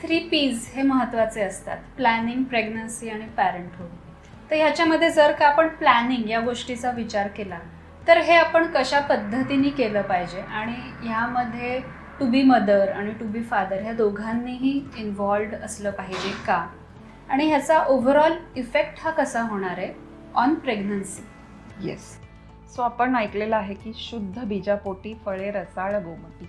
3 P's हे महत्त्वाचे असतात, प्लॅनिंग, प्रेग्नन्सी आणि पॅरेंटहूड. तर ह्याच्यामध्ये जर का आपण प्लॅनिंग या गोष्टीचा विचार केला तर हे आपण कशा पद्धतीने केलं पाहिजे आणि ह्यामध्ये टू बी मदर आणि टू बी फादर ह्या दोघांनीही इन्व्हॉल्ड असलं पाहिजे का, आणि ह्याचा ओव्हरऑल इफेक्ट हा कसा होणार आहे ऑन प्रेग्नन्सी. येस. सो आपण ऐकलेलं आहे की शुद्ध बीजापोटी फळे रसाळ गोमटी.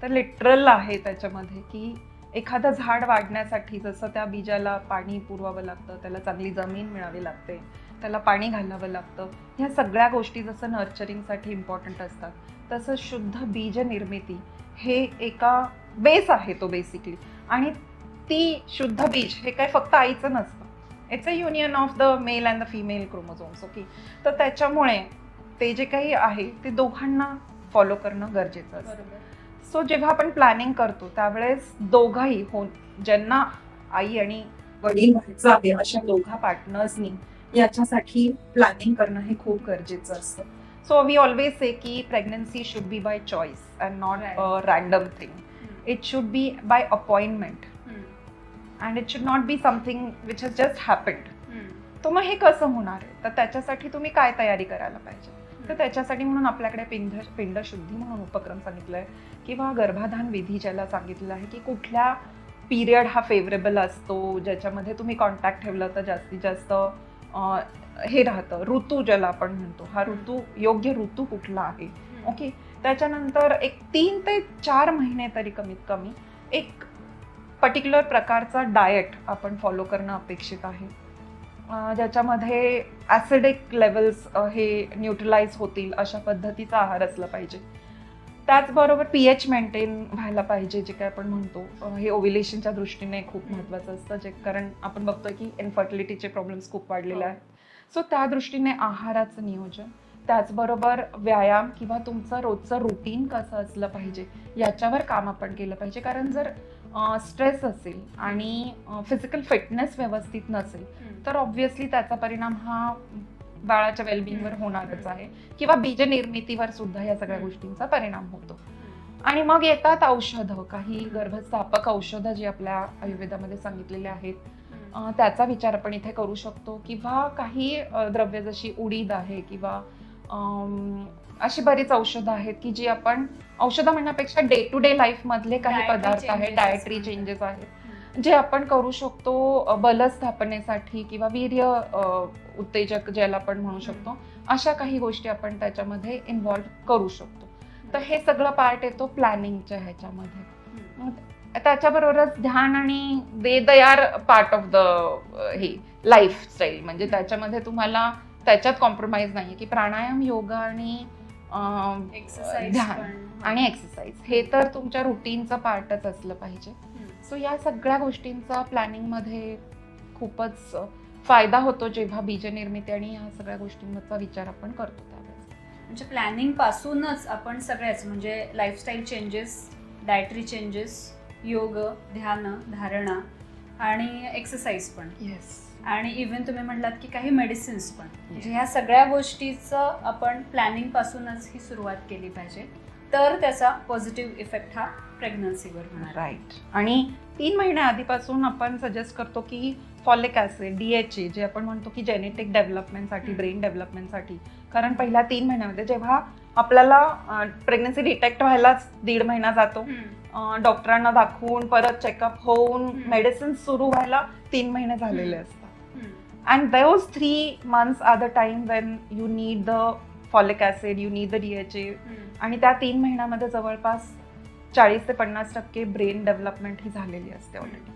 तर लिटरल आहे त्याच्यामध्ये की एखादं झाड वाढण्यासाठी जसं त्या बीजाला पाणी पुरवावं लागतं, त्याला चांगली जमीन मिळावी लागते, त्याला पाणी घालावं लागतं, ह्या सगळ्या गोष्टी जसं नर्चरिंगसाठी इम्पॉर्टंट असतात तसं शुद्ध बीज निर्मिती हे एका बेस आहे तो बेसिकली. आणि ती शुद्ध बीज हे काय फक्त आईचं नसतं, it's a union of the male and the female chromosomes. Okay. तर त्याच्यामुळे ते जे काही आहे ते दोघांना फॉलो करणं गरजेचं असतं. सो जेव्हा आपण प्लॅनिंग करतो त्यावेळेस दोघाही ज्यांना आई आणि वडील व्हायचं आहे अशा दोघा पार्टनर्सनी याच्यासाठी प्लॅनिंग करणं हे खूप गरजेचं असतं. सो वी ऑलवेज से की pregnancy should be bye choice and not a random thing. It should be bye appointment and it should not be something which has just happened. तर मग हे कसं होणार आहे, तर त्याच्यासाठी तुम्ही काय तयारी करायला पाहिजे. तर त्याच्यासाठी म्हणून आपल्याकडे पिंड शुद्धी म्हणून उपक्रम सांगितलाय किंवा गर्भाधान विधी ज्याला सांगितलं आहे की कुठल्या पिरियड हा फेवरेबल असतो, ज्याच्यामध्ये तुम्ही कॉन्टॅक्ट ठेवलं तर जास्तीत जास्त हे राहतं, ऋतू ज्याला आपण म्हणतो, हा ऋतू योग्य ऋतू कुठला आहे. ओके. त्याच्यानंतर एक 3 ते 4 महिने तरी कमीत कमी एक पर्टिक्युलर प्रकारचा डाएट आपण फॉलो करणं अपेक्षित आहे, ज्याच्यामध्ये ॲसिडिक लेवल्स हे न्यूट्रलाइज होतील अशा पद्धतीचा आहार असला पाहिजे. त्याचबरोबर pH मेंटेन व्हायला पाहिजे, जे काय आपण म्हणतो हे ओव्युलेशनच्या दृष्टीने खूप महत्त्वाचं असतं, जे कारण आपण बघतोय की इन्फर्टिलिटीचे प्रॉब्लेम्स खूप वाढलेले आहेत. सो त्या दृष्टीने आहाराचं नियोजन, त्याचबरोबर व्यायाम किंवा तुमचं रोजचं रुटीन कसं असलं पाहिजे याच्यावर काम आपण केलं पाहिजे. कारण जर स्ट्रेस असेल आणि फिजिकल फिटनेस व्यवस्थित नसेल तर ऑब्व्हियसली त्याचा परिणाम हा बाळाच्या वेलबिंगवर होणारच आहे किंवा बीज निर्मितीवर सुद्धा या सगळ्या गोष्टींचा परिणाम होतो. आणि मग येतात औषधं, काही गर्भस्थापक औषधं जी आपल्या आयुर्वेदामध्ये सांगितलेले आहेत त्याचा विचार आपण इथे करू शकतो, किंवा काही द्रव्य जशी उडीद आहे किंवा अशी बरीच औषधं आहेत की जी आपण औषधं म्हणण्यापेक्षा डे टू डे लाईफ मधले काही पदार्थ आहेत, डायटरी चेंजेस आहेत जे आपण करू शकतो बलस्थापनेसाठी किंवा वीर्य उत्तेजक ज्याला आपण म्हणू शकतो, अशा काही गोष्टी आपण त्याच्यामध्ये इन्व्हॉल्व्ह करू शकतो. तर हे सगळं पार्ट येतो प्लॅनिंगच्या ह्याच्यामध्ये. त्याच्याबरोबरच ध्यान आणि they are part of the हे लाईफस्टाईल, म्हणजे त्याच्यामध्ये तुम्हाला त्याच्यात कॉम्प्रोमाइज नाहीये की प्राणायाम, योगा आणि ध्यान आणि एक्सरसाइज हे तर तुमच्या रुटीनचा पार्टच असलं पाहिजे. सो या सगळ्या गोष्टींचा प्लॅनिंग मध्ये खूपच फायदा होतो जेव्हा बीज निर्मिती आणि या सगळ्या गोष्टींचा विचार आपण करतो त्यावेळेस. म्हणजे प्लॅनिंग पासूनच आपण सगळ्याच म्हणजे लाईफस्टाईल चेंजेस, डायटरी चेंजेस, योग, ध्यान, धारणा आणि एक्सरसाइज पण. येस. आणि इव्हन तुम्ही म्हटलात की काही मेडिसिन्स पण, म्हणजे ह्या सगळ्या गोष्टीचं आपण प्लॅनिंग पासूनच ही सुरुवात केली पाहिजे, तर त्याचा पॉझिटिव्ह इफेक्ट हा प्रेग्नन्सीवर होणार. राईट. आणि 3 महिन्या आधीपासून आपण सजेस्ट करतो की फॉलिक ऍसिड, DHA जे आपण म्हणतो की जेनेटिक डेव्हलपमेंटसाठी, ब्रेन डेव्हलपमेंटसाठी, कारण पहिल्या 3 महिन्यामध्ये जेव्हा आपल्याला प्रेग्नन्सी डिटेक्ट व्हायलाच 1.5 महिना जातो, डॉक्टरांना दाखवून परत चेकअप होऊन मेडिसिन सुरू व्हायला 3 महिने झालेले असतात. And those 3 months are the time when you need the folic acid, you need the DHA. आणि त्या 3 महिन्यामध्ये जवळपास 40 ते 50% ब्रेन डेव्हलपमेंट ही झालेली असते ऑलरेडी,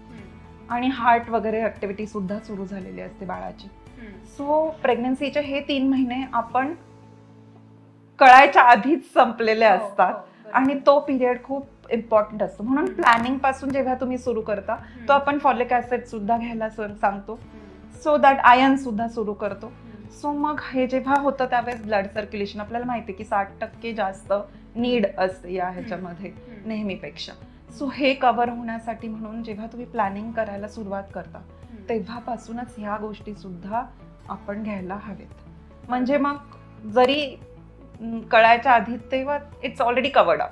आणि हार्ट वगैरे ऍक्टिव्हिटी सुद्धा सुरू झालेली असते बाळाची. सो प्रेग्नन्सीचे हे 3 महिने आपण कळायच्या आधीच संपलेले असतात आणि तो पिरियड खूप इम्पॉर्टंट असतो. म्हणून प्लॅनिंग पासून जेव्हा तुम्ही सुरू करता तो आपण फॉलिक ऍसिड सुद्धा घ्यायला सांगतो, सो दॅट आयर्न सुद्धा सुरू करतो. सो मग हे जेव्हा होतं त्यावेळेस ब्लड सर्क्युलेशन आपल्याला माहिती आहे की 60% जास्त नीड असते या ह्याच्यामध्ये नेहमीपेक्षा. सो हे कव्हर होण्यासाठी म्हणून जेव्हा तुम्ही प्लॅनिंग करायला सुरुवात करता तेव्हापासूनच ह्या गोष्टी सुद्धा आपण घ्यायला हवेत, म्हणजे मग जरी कळायच्या आधी तेव्हा इट्स ऑलरेडी कव्हर्ड अप.